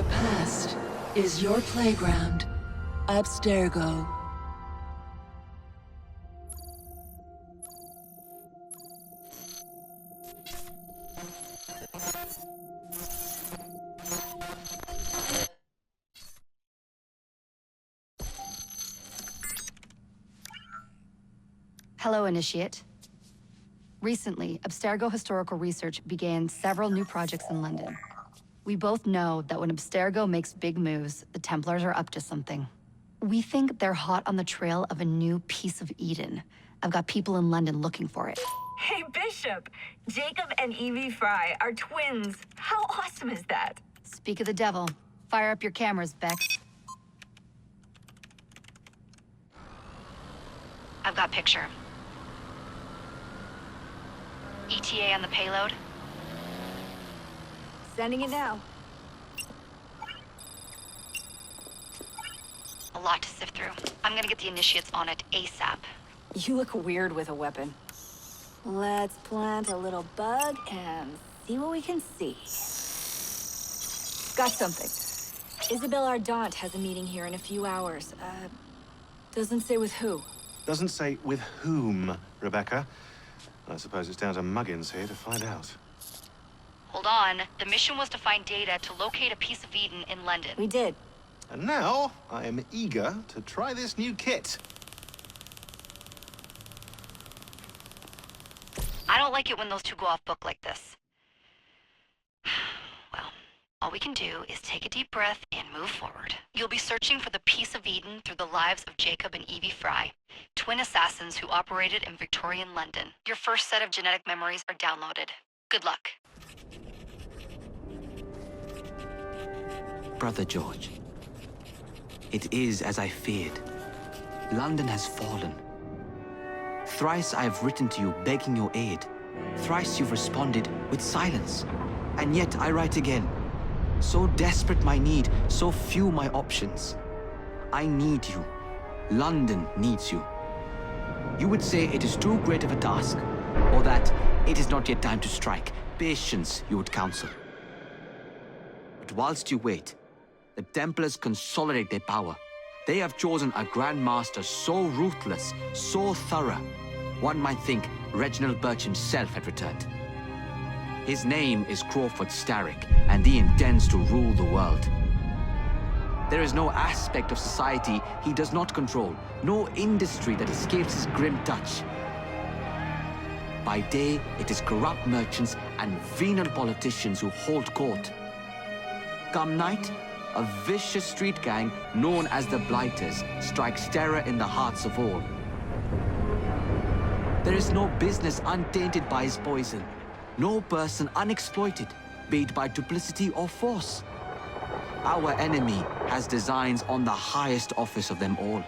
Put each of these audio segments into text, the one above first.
The past is your playground. Abstergo. Hello, Initiate. Recently, Abstergo Historical Research began several new projects in London. We both know that when Abstergo makes big moves, the Templars are up to something. We think they're hot on the trail of a new piece of Eden. I've got people in London looking for it. Hey, Bishop! Jacob and Evie Frye are twins. How awesome is that? Speak of the devil. Fire up your cameras, Bex. I've got picture. ETA on the payload? Sending it now. A lot to sift through. I'm gonna get the Initiates on it ASAP. You look weird with a weapon. Let's plant a little bug and see what we can see. Got something. Isabel Ardant has a meeting here in a few hours. Doesn't say with who. Doesn't say with whom, Rebecca. I suppose it's down to Muggins here to find out. Hold on. The mission was to find data to locate a piece of Eden in London. We did. And now, I am eager to try this new kit. I don't like it when those two go off book like this. Well, all we can do is take a deep breath and move forward. You'll be searching for the piece of Eden through the lives of Jacob and Evie Frye, twin assassins who operated in Victorian London. Your first set of genetic memories are downloaded. Good luck. Brother George, it is as I feared. London has fallen. Thrice I have written to you begging your aid. Thrice you've responded with silence. And yet I write again. So desperate my need, so few my options. I need you. London needs you. You would say it is too great of a task, or that it is not yet time to strike. Patience, you would counsel. But whilst you wait, the Templars consolidate their power. They have chosen a Grand Master so ruthless, so thorough, one might think Reginald Birch himself had returned. His name is Crawford Starrick, and he intends to rule the world. There is no aspect of society he does not control, no industry that escapes his grim touch. By day, it is corrupt merchants and venal politicians who hold court. Come night, a vicious street gang known as the Blighters strikes terror in the hearts of all. There is no business untainted by his poison, no person unexploited, be it by duplicity or force. Our enemy has designs on the highest office of them all.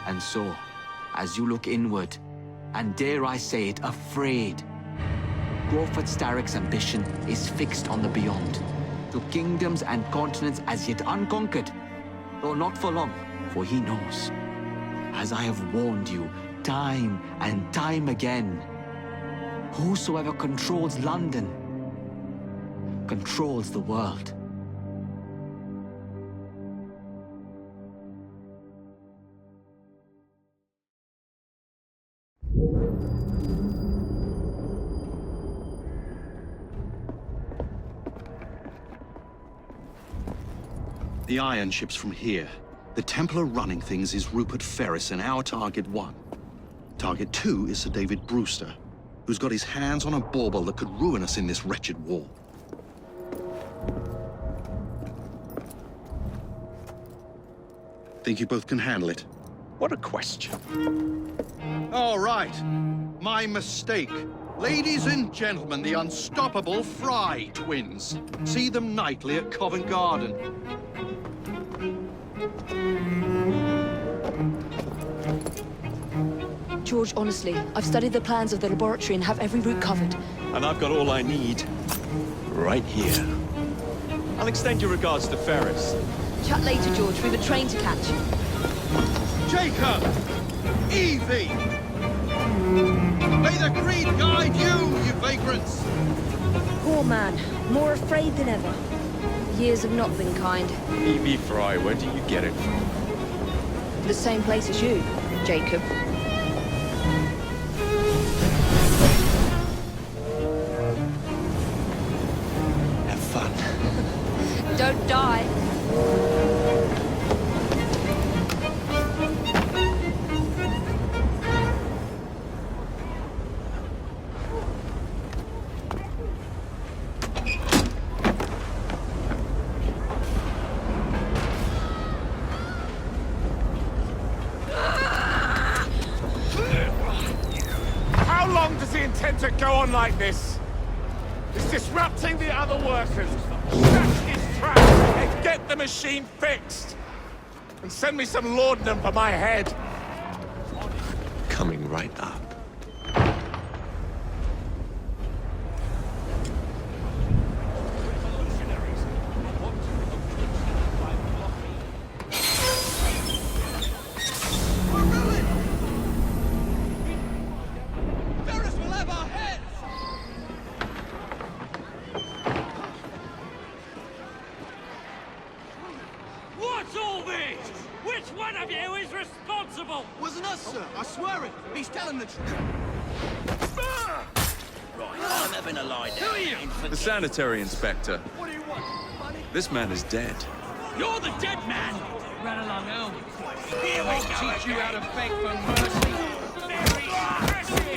And so, as you look inward, and dare I say it, afraid, Crawford Starrick's ambition is fixed on the beyond, to kingdoms and continents as yet unconquered, though not for long, for he knows, as I have warned you time and time again, whosoever controls London controls the world. The iron ship's from here. The Templar running things is Rupert Ferris and our target 1. Target 2 is Sir David Brewster, who's got his hands on a bauble that could ruin us in this wretched war. Think you both can handle it? What a question. All right. My mistake. Ladies and gentlemen, the unstoppable Frye twins. See them nightly at Covent Garden. George, honestly, I've studied the plans of the laboratory and have every route covered. And I've got all I need right here. I'll extend your regards to Ferris. Chat later, George. We've a train to catch. Jacob! Evie! May the Creed guide you, you vagrants! Poor man, more afraid than ever. Years have not been kind. Evie Frye, where do you get it from? The same place as you, Jacob. Have fun. Don't die. How long does he intend to go on like this? He's disrupting the other workers. Shut his trap and get the machine fixed. And send me some laudanum for my head. Coming right up. What's all this? Which one of you is responsible? Wasn't us, sir. I swear it. He's telling the truth. Right, I'm having a lie down. Who are you? The sanitary inspector. What do you want? Money? This man is dead. You're the dead man. Run along home. Here we go. Teach you how to beg for mercy. Very impressive.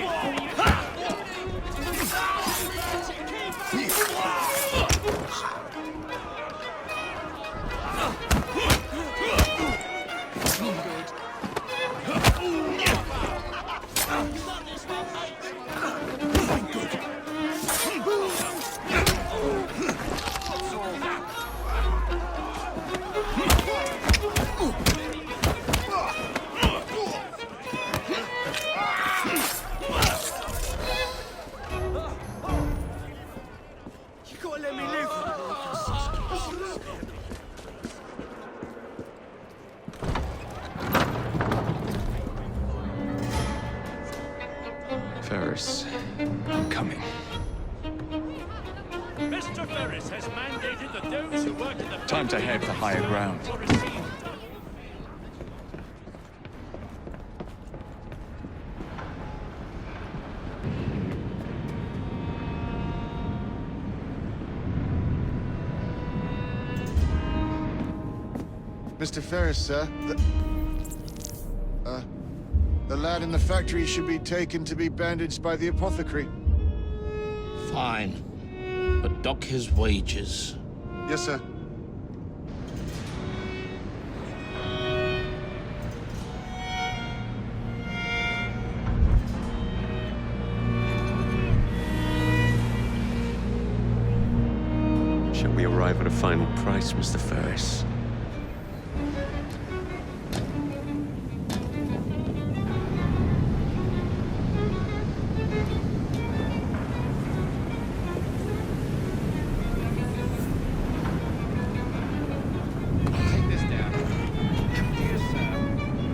You gotta let me live. Ferris, I'm coming. Mr. Ferris has mandated that those who work in the Time to head for higher ground. will receive. Mr. Ferris, sir, the lad in the factory should be taken to be bandaged by the apothecary. Fine. But dock his wages. Yes, sir. Shall we arrive at a final price, Mr. Ferris? Take this down. Dear sir,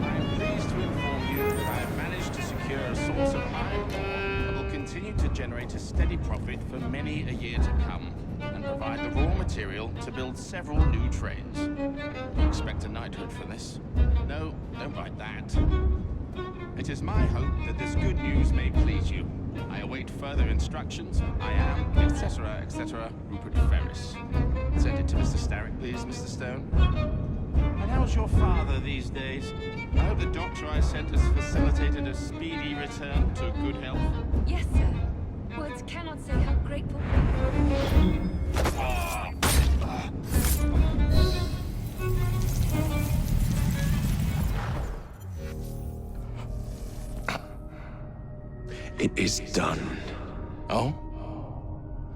I am pleased to inform you that I have managed to secure a source of iron ore that will continue to generate a steady profit for many a year to come, and provide the raw material to build several new trains. You expect a knighthood for this? No, don't write that. It is my hope that this good news may please you. I await further instructions. I am, etc., Rupert Ferris. Send it to Mr. Starrick, please, Mr. Stone. And how's your father these days? I hope the doctor I sent has facilitated a speedy return to good health. Yes, sir. Words cannot say how grateful. It is done. Oh?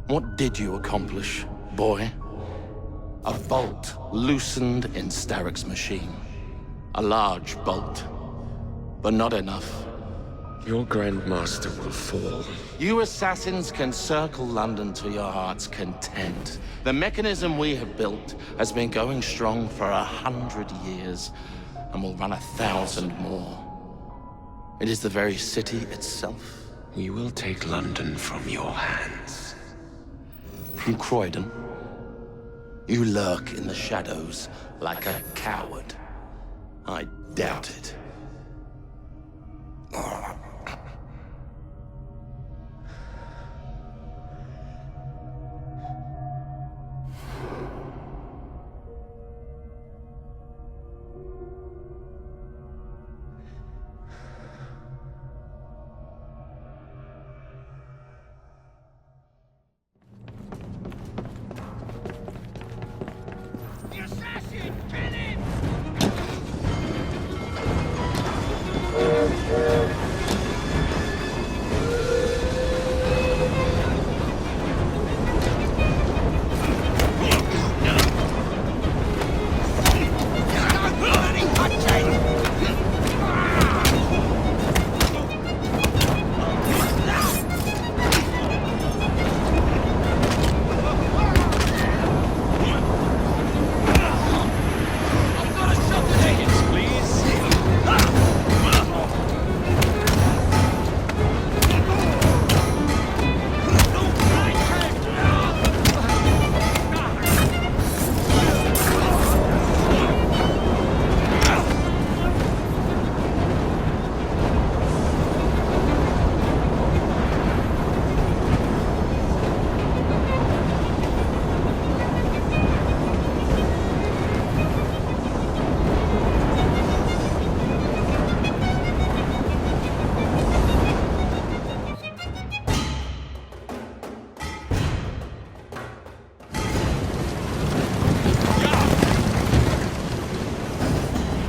What did you accomplish, boy? A bolt loosened in Starrick's machine. A large bolt, but not enough. Your Grandmaster will fall. You assassins can circle London to your heart's content. The mechanism we have built has been going strong for 100 years, and will run 1,000 more. It is the very city itself. We will take London from your hands. from Croydon? You lurk in the shadows like a coward. I doubt it. The assassin! Kill him!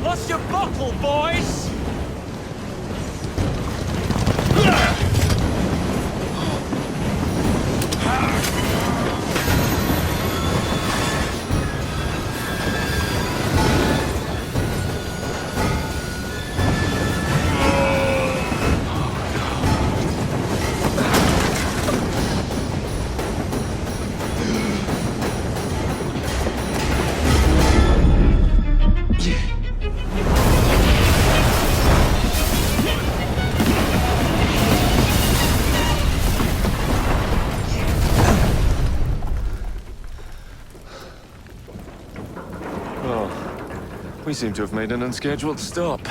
Lost your bottle, boys! We seem to have made an unscheduled stop.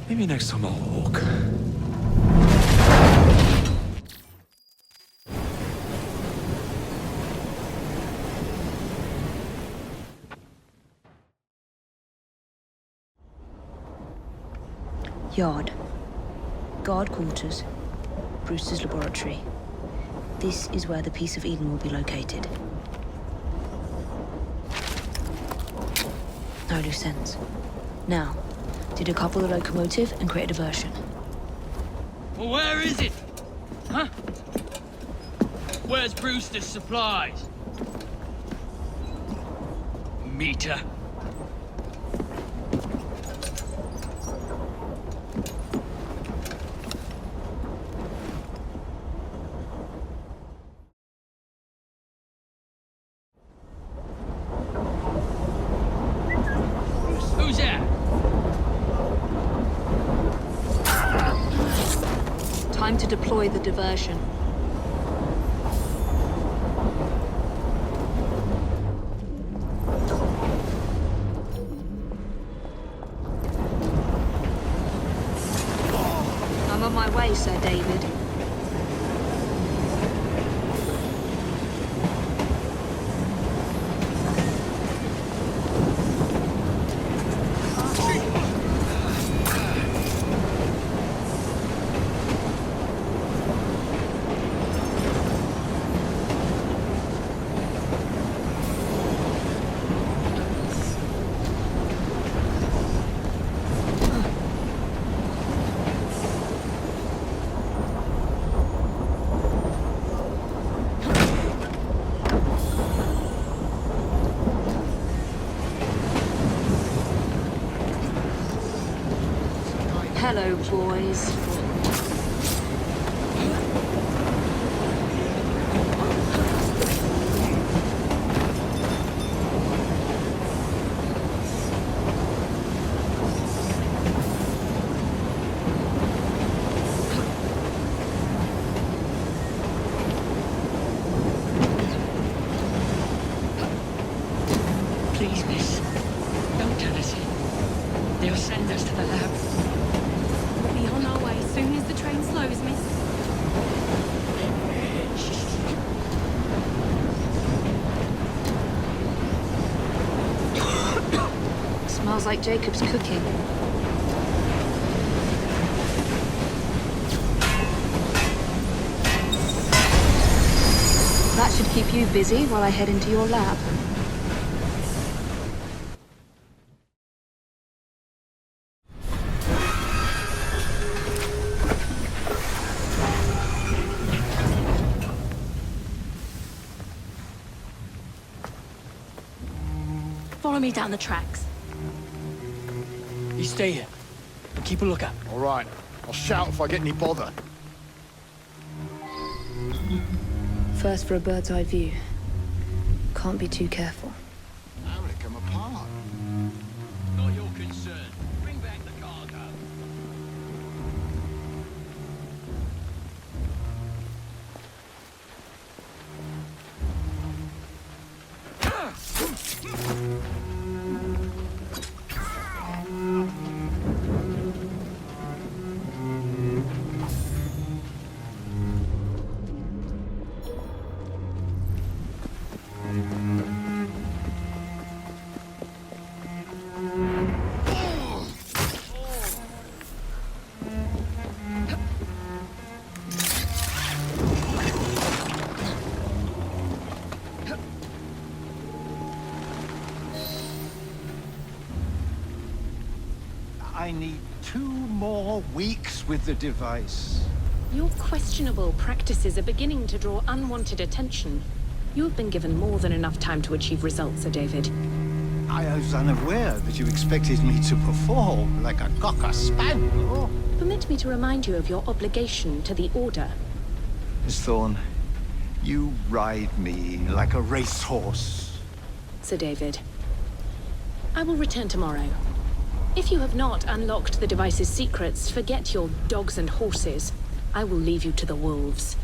Maybe next time I'll walk. Yard. Guard quarters. Brewster's laboratory. This is where the piece of Eden will be located. No loose ends. Now, to decouple the locomotive and create a diversion. Well, where is it? Huh? Where's Brewster's supplies? Meter. Who's that? Time to deploy the diversion. I'm on my way, Sir David. Hello, boys. Please, miss. Don't turn us in. They'll send us to the lab. We'll be on our way as soon as the train slows, miss. Smells like Jacob's cooking. That should keep you busy while I head into your lab. Follow me down the tracks. You stay here. And keep a lookout. All right. I'll shout if I get any bother. First for a bird's eye view. Can't be too careful. How would it come apart? Not your concern. Bring back the cargo. I need 2 more weeks with the device. Your questionable practices are beginning to draw unwanted attention. You have been given more than enough time to achieve results, Sir David. I was unaware that you expected me to perform like a cocker spaniel. Permit me to remind you of your obligation to the Order. Miss Thorne, you ride me like a racehorse. Sir David, I will return tomorrow. If you have not unlocked the device's secrets, forget your dogs and horses. I will leave you to the wolves.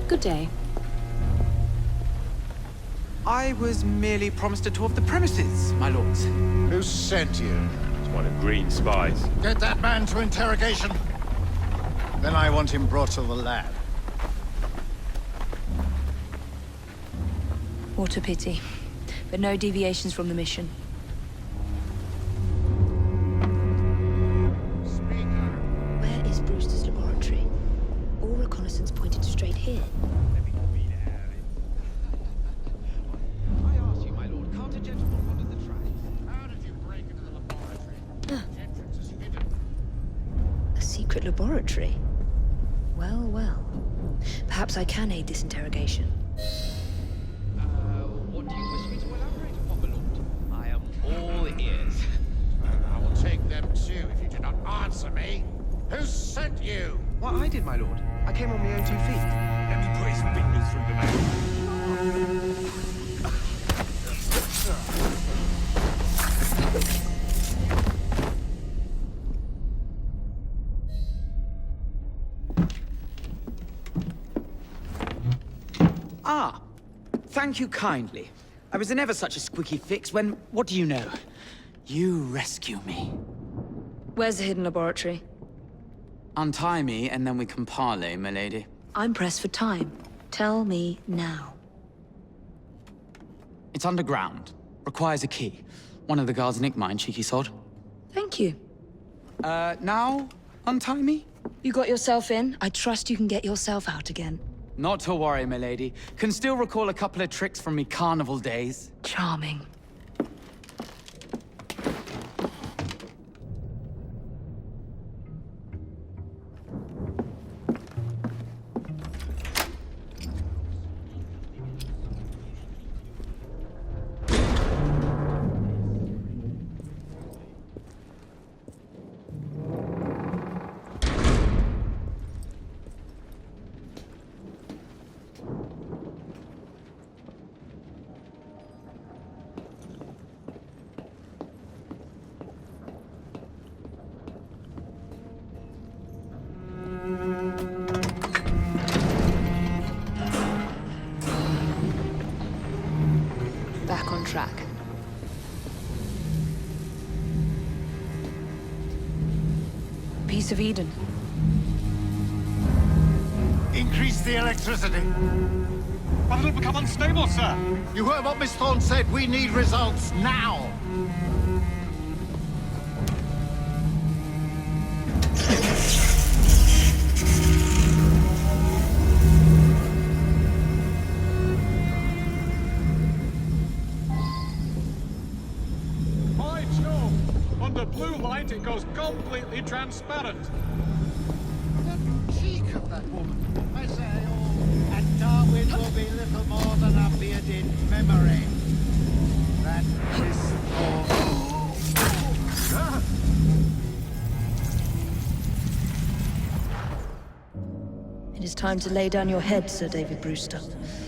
Good day. I was merely promised a tour of the premises, my lords. Who sent you? It's one of Green's spies. Get that man to interrogation. Then I want him brought to the lab. What a pity. But no deviations from the mission. Where is Brewster's laboratory? All reconnaissance pointed straight here. I ask you, my lord, can't a gentleman wander the track? How did you break into the laboratory? The entrance is hidden. A secret laboratory? Well, well. Perhaps I can aid this interrogation. What do you wish me to elaborate upon, my lord? I am all ears. I will take them too if you do not answer me. Who sent you? What I did, my lord. I came on my own 2 feet. Let me put his fingers through the mail. Ah, thank you kindly. I was in ever such a squeaky fix when, what do you know? You rescue me. Where's the hidden laboratory? Untie me, and then we can parley, my lady. I'm pressed for time. Tell me now. It's underground. Requires a key. One of the guards nicked mine, cheeky sod. Thank you. Now untie me? You got yourself in. I trust you can get yourself out again. Not to worry, my lady. Can still recall a couple of tricks from me carnival days. Charming. Back on track. Piece of Eden. Increase the electricity. But it'll become unstable, sir. You heard what Miss Thorne said. We need results now. By Jove! Under blue light, it goes completely transparent. The cheek of that woman. I say, and Darwin will be little more than a bearded memory. That Miss Thorne. It is time to lay down your head, Sir David Brewster.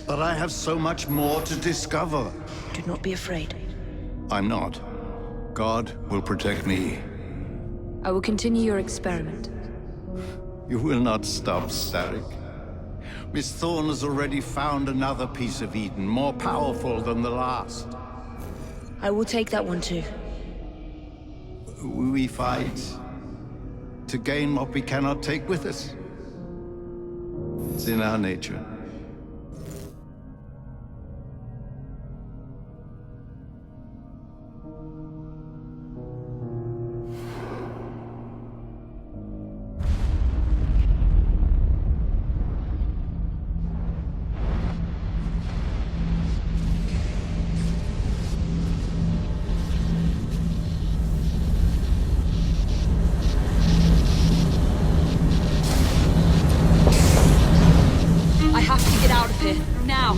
But I have so much more to discover. Do not be afraid. I'm not. God will protect me. I will continue your experiment. You will not stop, Starrick. Miss Thorne has already found another piece of Eden, more powerful than the last. I will take that one too. We fight to gain what we cannot take with us. It's in our nature. I have to get out of here, now!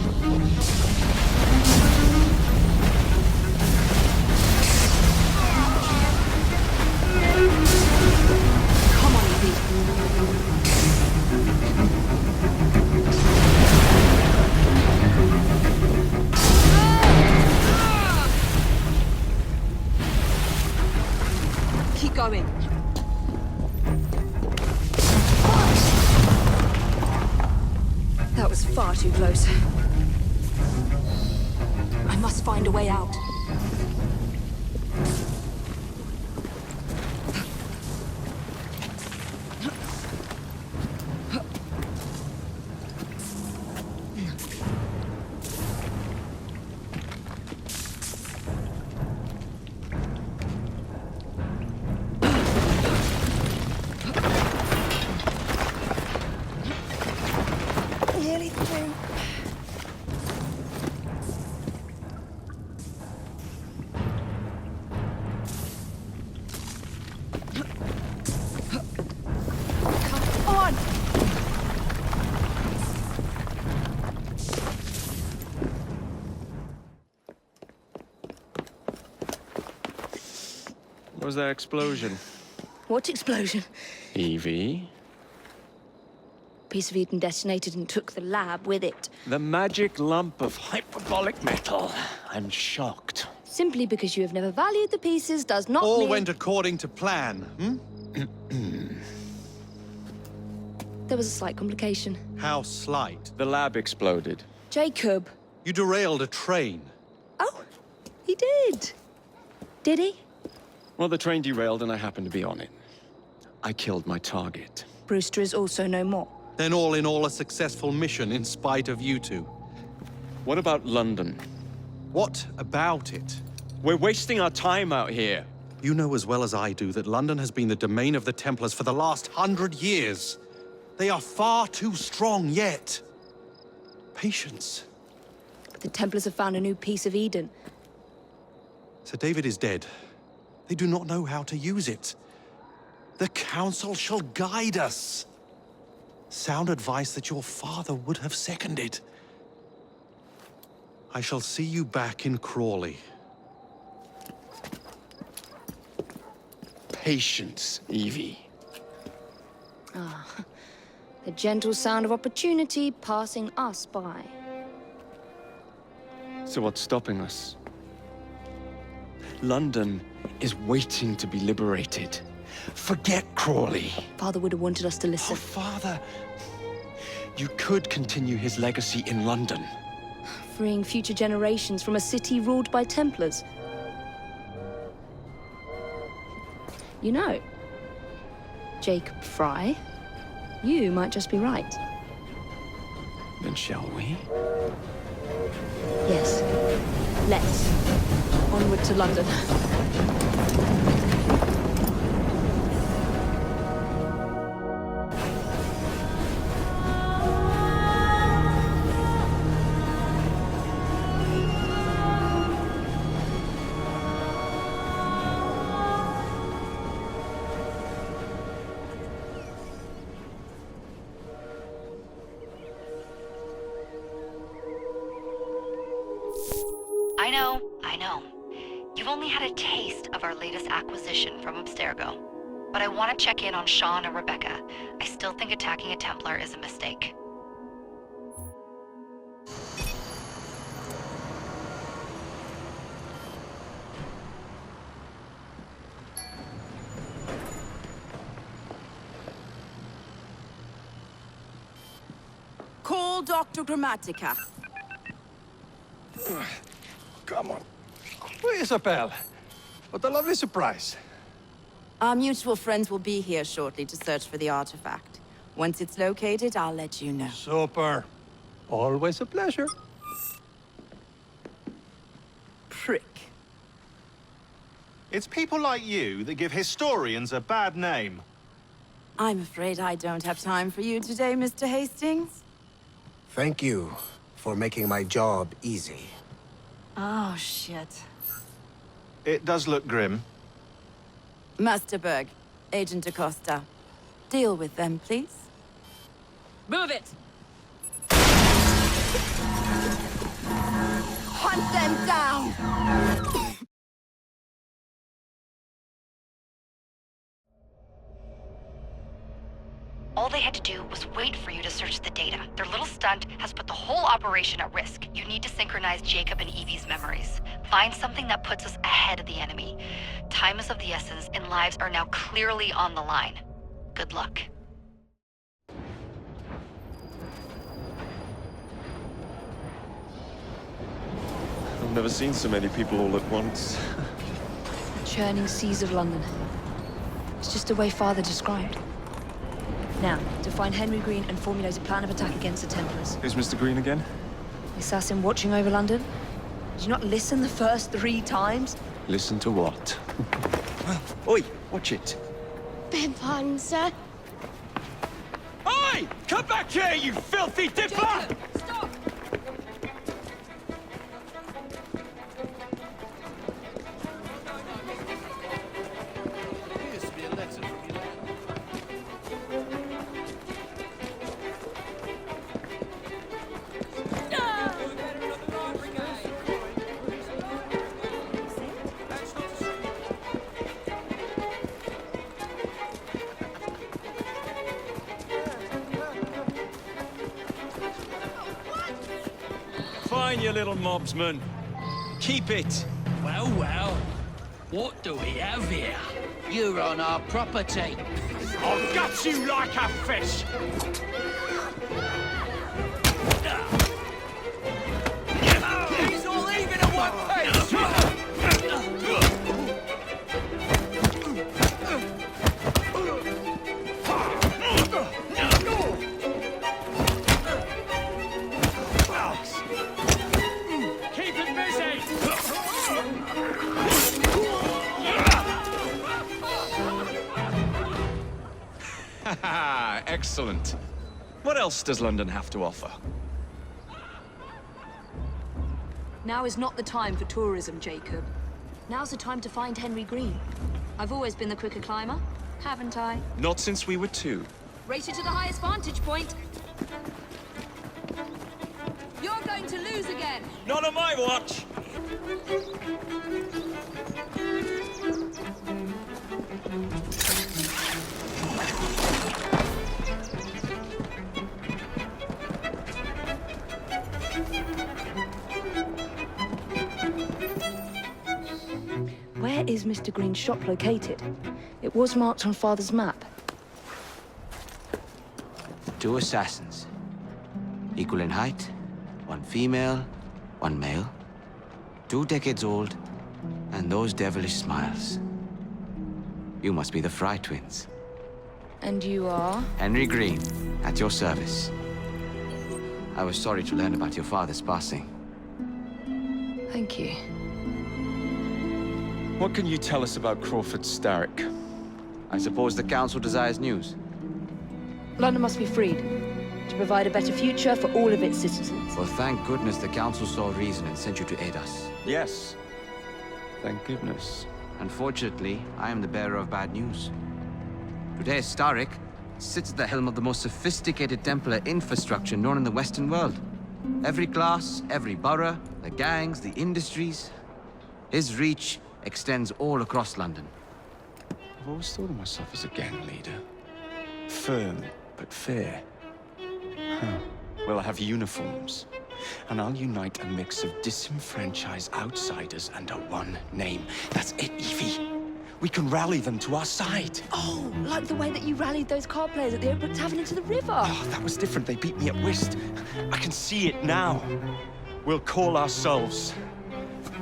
Come on, Evie. Keep going. That was far too close. I must find a way out. Nearly through. Come on! What was that explosion? What explosion? Evie? Piece of Eden detonated and took the lab with it. The magic lump of hyperbolic metal. I'm shocked. Simply because you have never valued the pieces does not All mean... went according to plan, There was a slight complication. How slight? The lab exploded. Jacob. You derailed a train. Oh, he did. Did he? Well, the train derailed and I happened to be on it. I killed my target. Brewster is also no more. Then all in all, a successful mission in spite of you two. What about London? What about it? We're wasting our time out here. You know as well as I do that London has been the domain of the Templars for the last 100 years. They are far too strong yet. Patience. But the Templars have found a new piece of Eden. Sir David is dead. They do not know how to use it. The Council shall guide us. Sound advice that your father would have seconded. I shall see you back in Crawley. Patience, Evie. Ah, the gentle sound of opportunity passing us by. So what's stopping us? London is waiting to be liberated. Forget Crawley. Father would have wanted us to listen. Oh, Father. You could continue his legacy in London. Freeing future generations from a city ruled by Templars. You know, Jacob Frye, you might just be right. Then shall we? Yes. Let's. Onward to London. I know. You've only had a taste of our latest acquisition from Abstergo. But I want to check in on Sean and Rebecca. I still think attacking a Templar is a mistake. Call Dr. Grammatica. Come on. Isabel. What a lovely surprise. Our mutual friends will be here shortly to search for the artifact. Once it's located, I'll let you know. Super. Always a pleasure. Prick. It's people like you that give historians a bad name. I'm afraid I don't have time for you today, Mr. Hastings. Thank you for making my job easy. Oh, shit. It does look grim. Masterberg, Agent Acosta. Deal with them, please. Move it! Hunt them down! All they had to do was wait for you to search the data. Their little stunt has put the whole operation at risk. You need to synchronize Jacob and Evie's memories. Find something that puts us ahead of the enemy. Time is of the essence, and lives are now clearly on the line. Good luck. I've never seen so many people all at once. The churning seas of London. It's just the way Father described. Now, to find Henry Green and formulate a plan of attack against the Templars. Who's Mr. Green again? The assassin watching over London? Did you not listen the first 3 times? Listen to what? Oi, watch it. Beg pardon, sir. Oi! Come back here, you filthy dipper! Stop! Appears to be a letter from your Fine, you little mobsman. Keep it. Well, well. What do we have here? You're on our property. I'll gut you like a fish. He's all even at one pace. Keep it busy. Excellent. What else does London have to offer? Now is not the time for tourism, Jacob. Now's the time to find Henry Green. I've always been the quicker climber, haven't I? Not since we were 2. Rated to the highest vantage point. You're going to lose again. Not on my watch. Where is Mr. Green's shop located? It was marked on Father's map. 2 assassins. Equal in height, One female, one male. 2 decades old, and those devilish smiles. You must be the Frye twins. And you are? Henry Green, at your service. I was sorry to learn about your father's passing. Thank you. What can you tell us about Crawford Starrick? I suppose the Council desires news. London must be freed, to provide a better future for all of its citizens. Well, thank goodness the Council saw reason and sent you to aid us. Yes. Thank goodness. Unfortunately, I am the bearer of bad news. Today, Starrick sits at the helm of the most sophisticated Templar infrastructure known in the Western world. Every class, every borough, the gangs, the industries. His reach extends all across London. I've always thought of myself as a gang leader. Firm, but fair. Huh. Well, I have uniforms. And I'll unite a mix of disenfranchised outsiders under one name. That's it, Evie. We can rally them to our side. Oh, like the way that you rallied those card players at the Oakbrook Tavern into the river. Oh, that was different. They beat me at whist. I can see it now. We'll call ourselves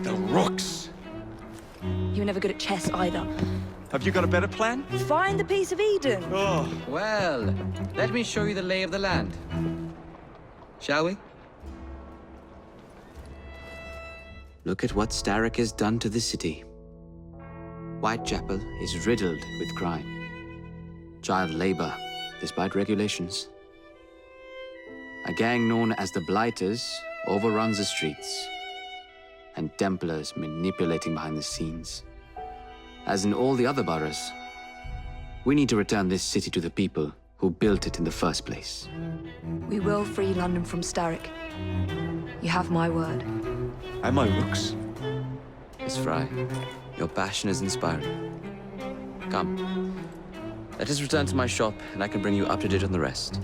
the Rooks. You were never good at chess either. Have you got a better plan? Find the piece of Eden. Oh. Well, let me show you the lay of the land. Shall we? Look at what Starrick has done to the city. Whitechapel is riddled with crime. Child labor, despite regulations. A gang known as the Blighters overruns the streets, and Templars manipulating behind the scenes. As in all the other boroughs, we need to return this city to the people who built it in the first place. We will free London from Starrick. You have my word. And my Rooks. Miss Frye, your passion is inspiring. Come, let us return to my shop, and I can bring you up to date on the rest.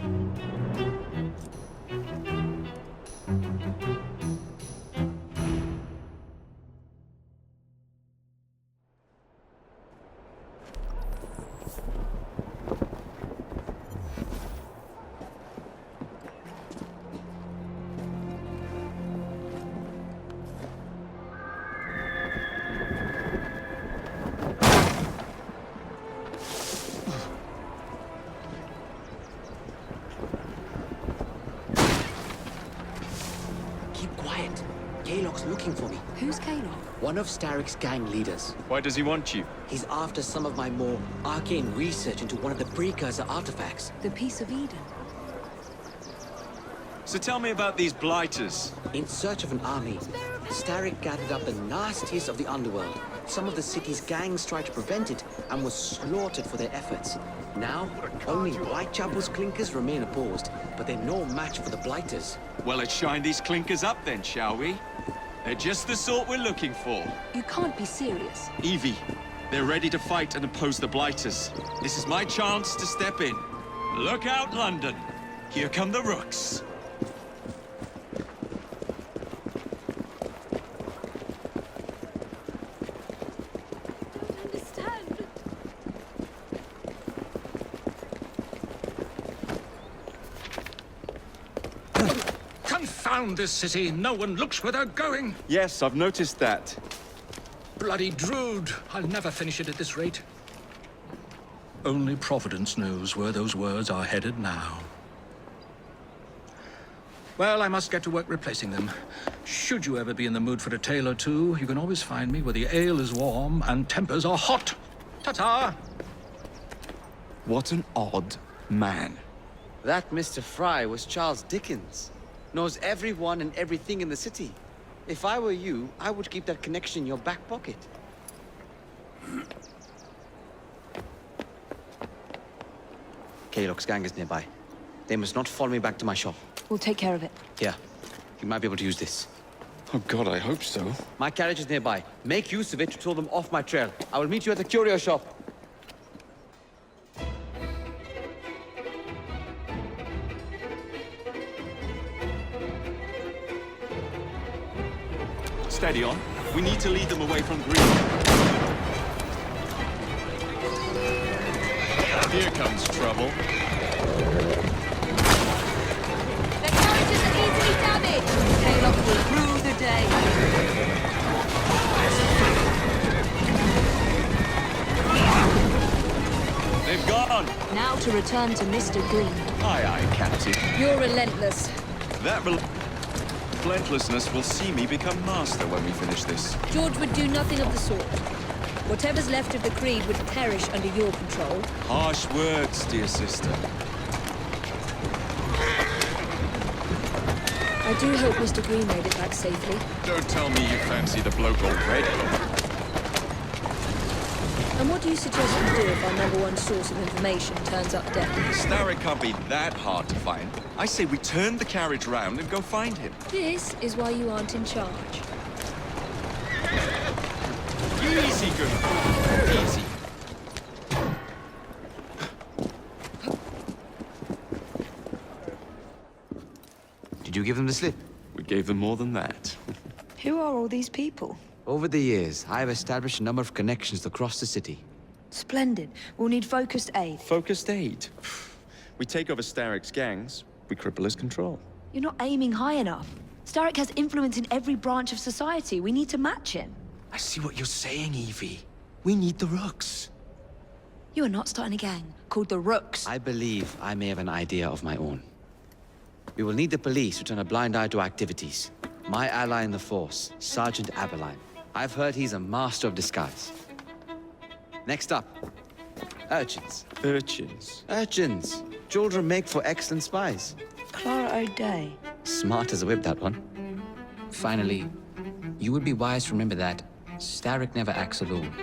Looking for me. Who's Kaylock? One of Starrick's gang leaders. Why does he want you? He's after some of my more arcane research into one of the precursor artifacts. The piece of Eden. So tell me about these Blighters. In search of an army, Starrick gathered up the nastiest of the underworld. Some of the city's gangs tried to prevent it and was slaughtered for their efforts. Now, only Whitechapel's clinkers remain opposed, but they're no match for the Blighters. Well, let's shine these clinkers up then, shall we? They're just the sort we're looking for. You can't be serious. Evie, they're ready to fight and oppose the Blighters. This is my chance to step in. Look out, London. Here come the Rooks. Confound this city. No one looks where they're going. Yes, I've noticed that. Bloody Drood. I'll never finish it at this rate. Only Providence knows where those words are headed now. Well, I must get to work replacing them. Should you ever be in the mood for a tale or two, you can always find me where the ale is warm and tempers are hot. Ta-ta! What an odd man. That Mr. Frye was Charles Dickens. Knows everyone and everything in the city. If I were you, I would keep that connection in your back pocket. Kaylock's gang is nearby. They must not follow me back to my shop. We'll take care of it. Here, you might be able to use this. Oh God, I hope so. My carriage is nearby. Make use of it to throw them off my trail. I will meet you at the curio shop. Steady on. We need to lead them away from Green. Here comes trouble. The carriages are easily damaged! to return to Mr. Green. Aye, aye, Captain. You're relentless. That relentlessness will see me become master when we finish this. George would do nothing of the sort. Whatever's left of the Creed would perish under your control. Harsh words, dear sister. I do hope Mr. Green made it back safely. Don't tell me you fancy the bloke already. And what do you suggest we do if our #1 source of information turns up dead? Starrick can't be that hard to find. I say we turn the carriage round and go find him. This is why you aren't in charge. Easy, good. Easy. Did you give them the slip? We gave them more than that. Who are all these people? Over the years, I have established a number of connections across the city. Splendid. We'll need focused aid. Focused aid? We take over Starrick's gangs, we cripple his control. You're not aiming high enough. Starrick has influence in every branch of society. We need to match him. I see what you're saying, Evie. We need the Rooks. You are not starting a gang called the Rooks. I believe I may have an idea of my own. We will need the police to turn a blind eye to activities. My ally in the force, Sergeant Aberline. I've heard he's a master of disguise. Next up, urchins. Urchins? Urchins. Children make for excellent spies. Clara O'Day. Smart as a whip, that one. Finally, you would be wise to remember that Starrick never acts alone.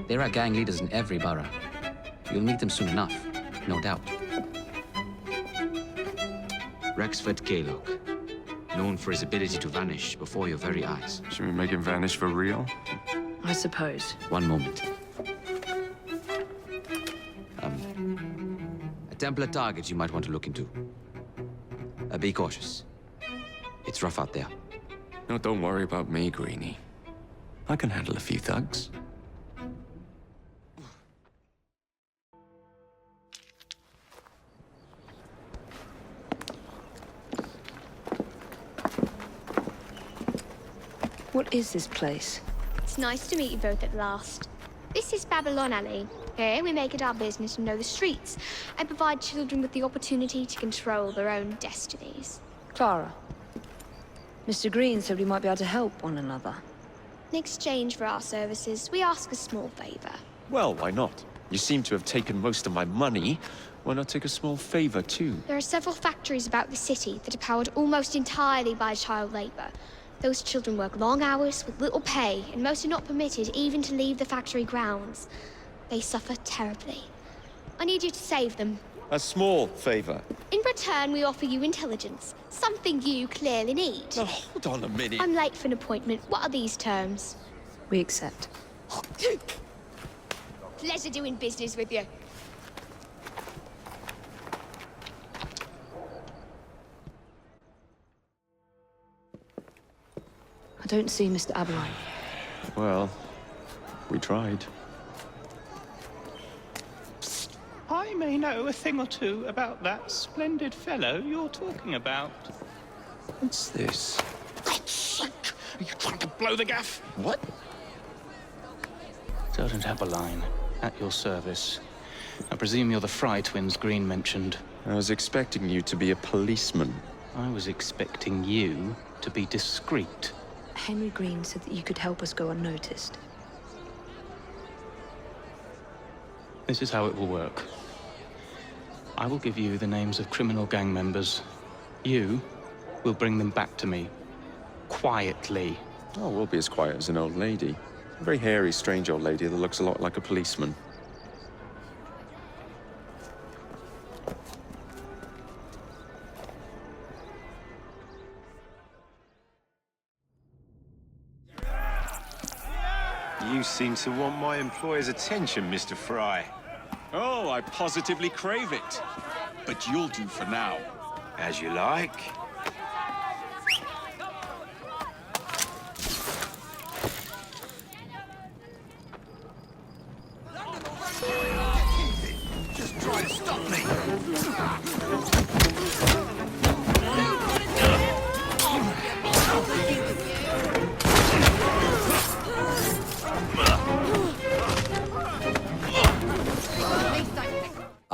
There are gang leaders in every borough. You'll meet them soon enough, no doubt. Rexford Kaylock, known for his ability to vanish before your very eyes. Should we make him vanish for real? I suppose. One moment. A Templar target you might want to look into. Be cautious. It's rough out there. No, don't worry about me, Greenie. I can handle a few thugs. What is this place? It's nice to meet you both at last. This is Babylon Alley. Here we make it our business to know the streets and provide children with the opportunity to control their own destinies. Clara. Mr. Green said we might be able to help one another. In exchange for our services, we ask a small favor. Well, why not? You seem to have taken most of my money. Why not take a small favor, too? There are several factories about the city that are powered almost entirely by child labor. Those children work long hours with little pay, and most are not permitted even to leave the factory grounds. They suffer terribly. I need you to save them. A small favor. In return, we offer you intelligence, something you clearly need. Now, hold on a minute. I'm late for an appointment. What are these terms? We accept. Pleasure doing business with you. I don't see Mr. Aberline. Well, we tried. I may know a thing or two about that splendid fellow you're talking about. What's this? God's sake! Are you trying to blow the gaff? What? Sergeant Aberline, at your service. I presume you're the Frye twins Green mentioned. I was expecting you to be a policeman. I was expecting you to be discreet. Henry Green said that you could help us go unnoticed. This is how it will work. I will give you the names of criminal gang members. You will bring them back to me. Quietly. Oh, we'll be as quiet as an old lady. A very hairy, strange old lady that looks a lot like a policeman. You seem to want my employer's attention, Mr. Frye. Oh, I positively crave it. But you'll do for now. As you like. Just try to stop me.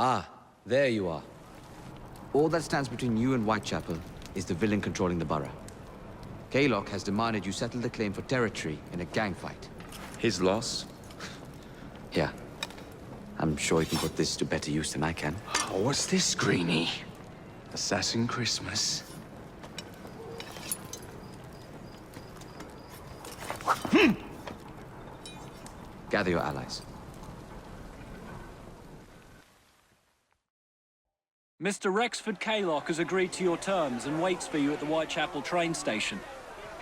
Ah, There you are. All that stands between you and Whitechapel is the villain controlling the borough. Kaylock has demanded you settle the claim for territory in a gang fight. His loss? Yeah. I'm sure he can put this to better use than I can. Oh, what's this, Greenie? Assassin Christmas? Gather your allies. Mr. Rexford Kaylock has agreed to your terms and waits for you at the Whitechapel train station.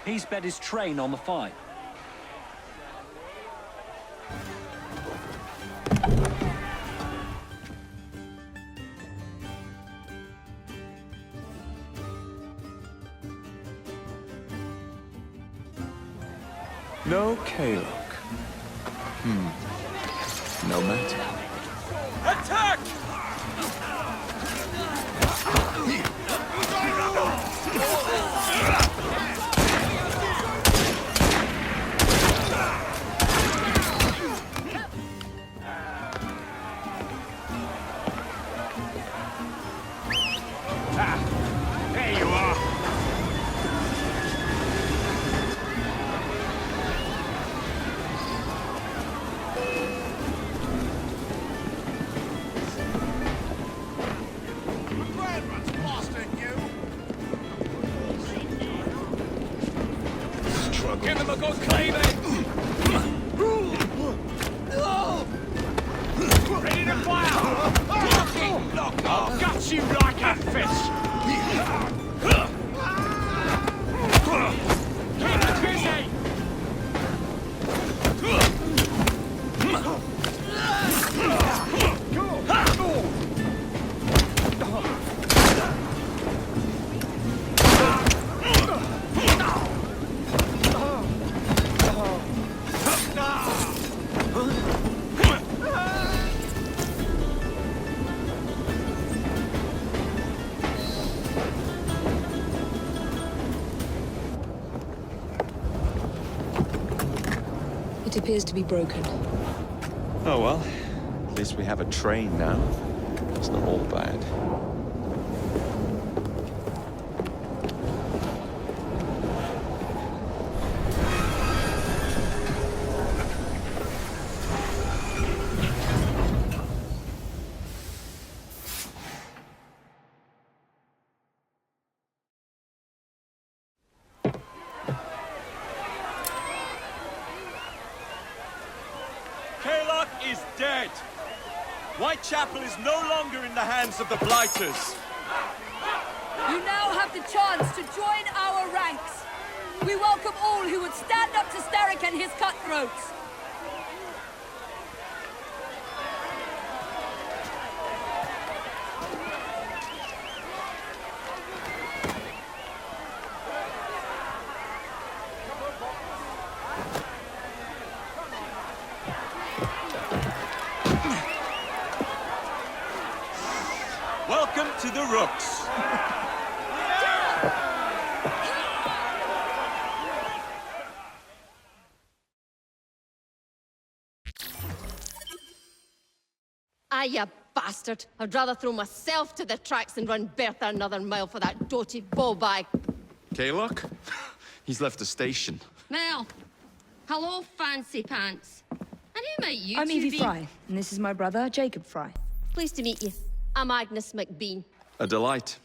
He's bet his train on the fight. No Kaylock. No matter. Attack! There you are. Give him a good cleaving! Ready to fire! Fucking knock off! Got you like a fish! Keep it busy! It appears to be broken. Oh well, at least we have a train now. It's not all bad. Kaylock is dead! Whitechapel is no longer in the hands of the Blighters. You now have the chance to join our ranks. We welcome all who would stand up to Starrick and his cutthroats. Welcome to the Rooks. Ah, you bastard. I'd rather throw myself to the tracks than run Bertha another mile for that doty ball-bag. Kaylock? He's left the station. Now, hello, fancy pants. And who might you I'm two Evie be? Frye, and this is my brother, Jacob Frye. Pleased to meet you. I'm Agnes McBean. A delight.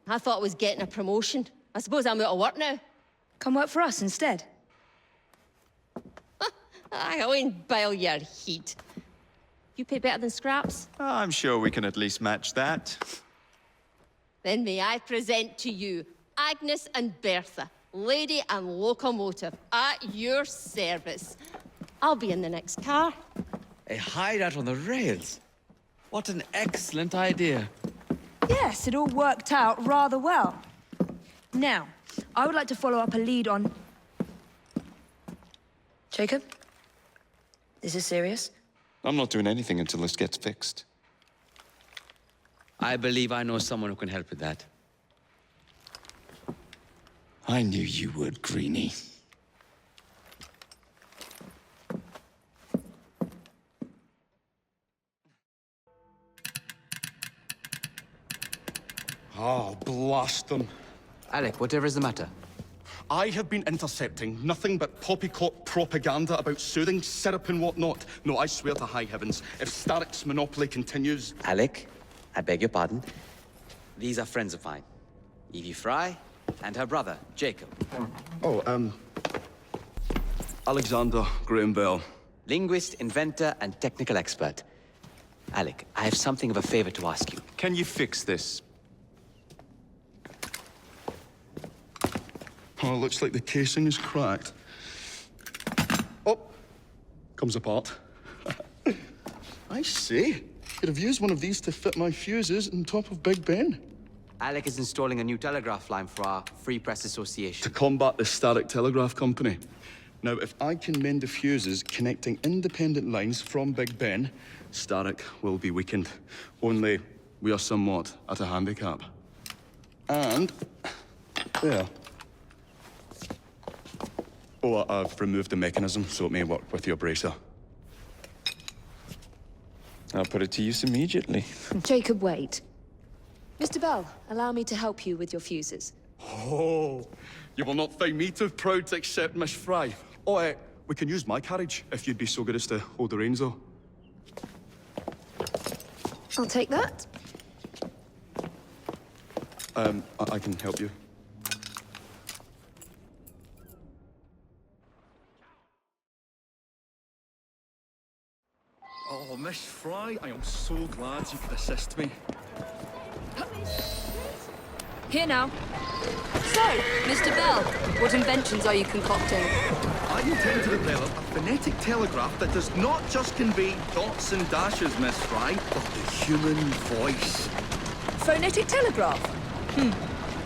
I thought I was getting a promotion. I suppose I'm out of work now. Come work for us instead. I go and bile your heat. You pay better than scraps? I'm sure we can at least match that. Then may I present to you Agnes and Bertha, lady and locomotive, at your service. I'll be in the next car. A hideout on the rails. What an excellent idea. Yes, it all worked out rather well. Now, I would like to follow up a lead on... Jacob? This is serious? I'm not doing anything until this gets fixed. I believe I know someone who can help with that. I knew you would, Greenie. blast them. Alec, whatever is the matter? I have been intercepting nothing but poppycock propaganda about soothing syrup and whatnot. No, I swear to high heavens, if Starrick's monopoly continues... Alec, I beg your pardon. These are friends of mine. Evie Frye and her brother, Jacob. Oh, Alexander Graham Bell. Linguist, inventor, and technical expert. Alec, I have something of a favor to ask you. Can you fix this? Oh, looks like the casing is cracked. Oh, comes apart. I see. Could have used one of these to fit my fuses on top of Big Ben. Alec is installing a new telegraph line for our Free Press Association. To combat the Starrick Telegraph Company. Now, if I can mend the fuses connecting independent lines from Big Ben, Starrick will be weakened. Only we are somewhat at a handicap. And... there. Oh, I've removed the mechanism so it may work with your bracer. I'll put it to use immediately. Jacob, wait. Mr. Bell, allow me to help you with your fuses. Oh, you will not find me too proud to accept Miss Frye. Oh, we can use my carriage, if you'd be so good as to hold the reins, though. I'll take that. I can help you. Oh, Miss Frye, I am so glad you could assist me. Here now. So, Mr. Bell, what inventions are you concocting? I intend to develop a phonetic telegraph that does not just convey dots and dashes, Miss Frye, but the human voice. Phonetic telegraph?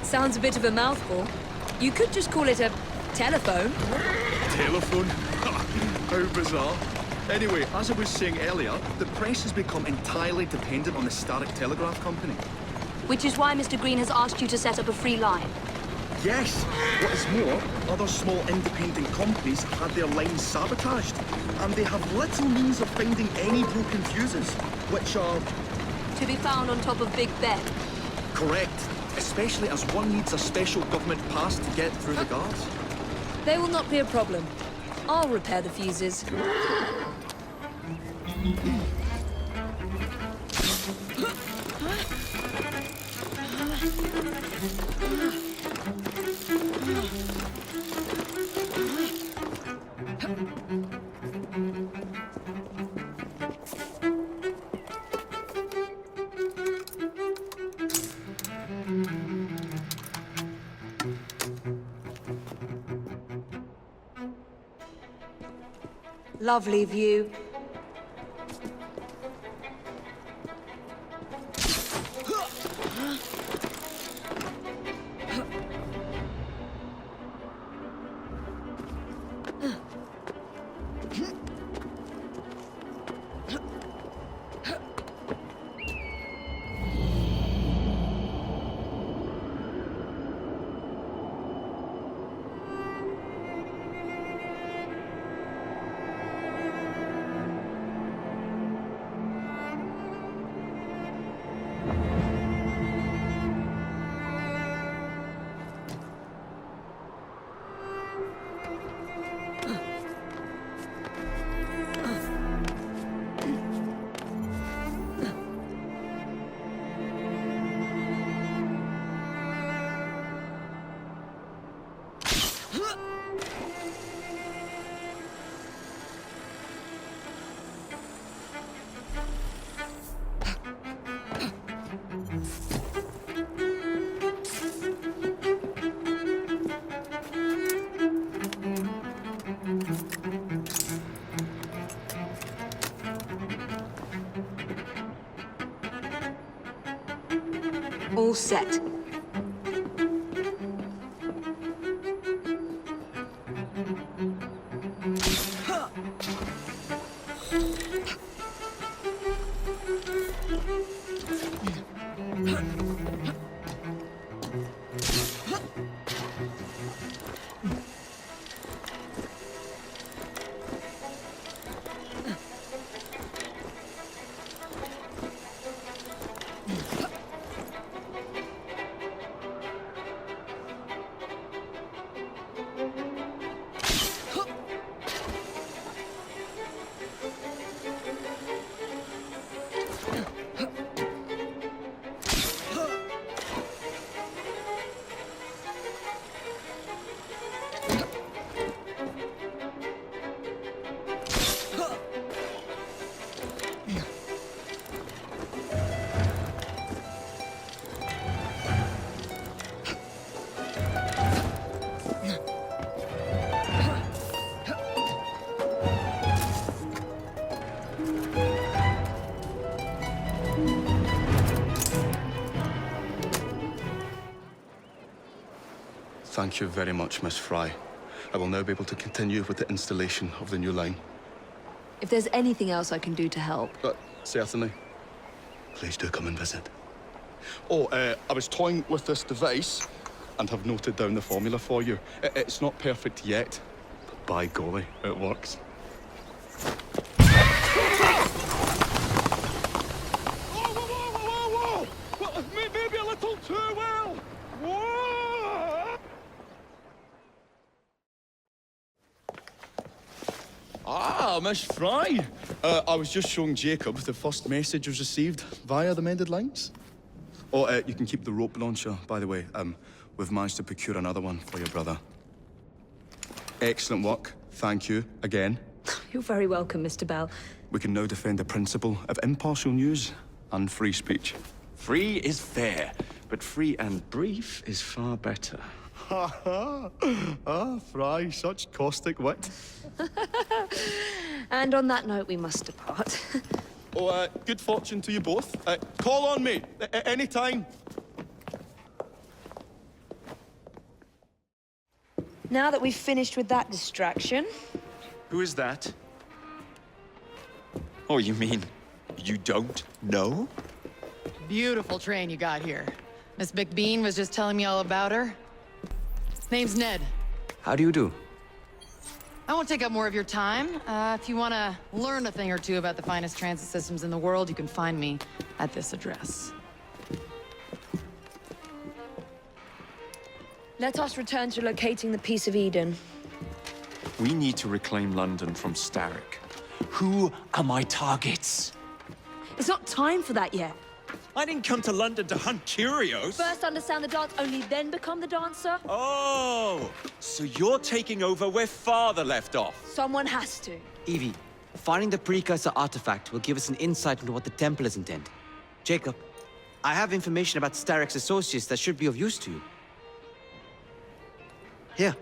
Sounds a bit of a mouthful. You could just call it a telephone. Telephone? How bizarre. Anyway, as I was saying earlier, the press has become entirely dependent on the Starrick Telegraph Company. Which is why Mr. Green has asked you to set up a free line. Yes! What is more, other small independent companies have had their lines sabotaged, and they have little means of finding any broken fuses, which are... To be found on top of Big Ben. Correct. Especially as one needs a special government pass to get through the guards. They will not be a problem. I'll repair the fuses. Lovely view. All set. Thank you very much, Miss Frye. I will now be able to continue with the installation of the new line. If there's anything else I can do to help... Certainly. Please do come and visit. Oh, I was toying with this device and have noted down the formula for you. It's not perfect yet, but by golly, it works. Whoa! Maybe a little too well! Whoa! Ah, Miss Frye. I was just showing Jacob the first message was received via the mended lines. Oh, you can keep the rope launcher, by the way. We've managed to procure another one for your brother. Excellent work. Thank you, again. You're very welcome, Mr. Bell. We can now defend the principle of impartial news and free speech. Free is fair, but free and brief is far better. Ha ha! Ah, Frye, such caustic wit. And on that note, we must depart. Oh, good fortune to you both. Call on me, anytime. Now that we've finished with that distraction... Who is that? Oh, you mean you don't know? Beautiful train you got here. Miss McBean was just telling me all about her. Name's Ned. How do you do? I won't take up more of your time. If you want to learn a thing or two about the finest transit systems in the world, you can find me at this address. Let us return to locating the Piece of Eden. We need to reclaim London from Starrick. Who are my targets? It's not time for that yet. I didn't come to London to hunt curios. First understand the dance, only then become the dancer. Oh, so you're taking over where Father left off. Someone has to. Evie, finding the precursor artifact will give us an insight into what the Templars intend. Jacob, I have information about Starrick's associates that should be of use to you. Here,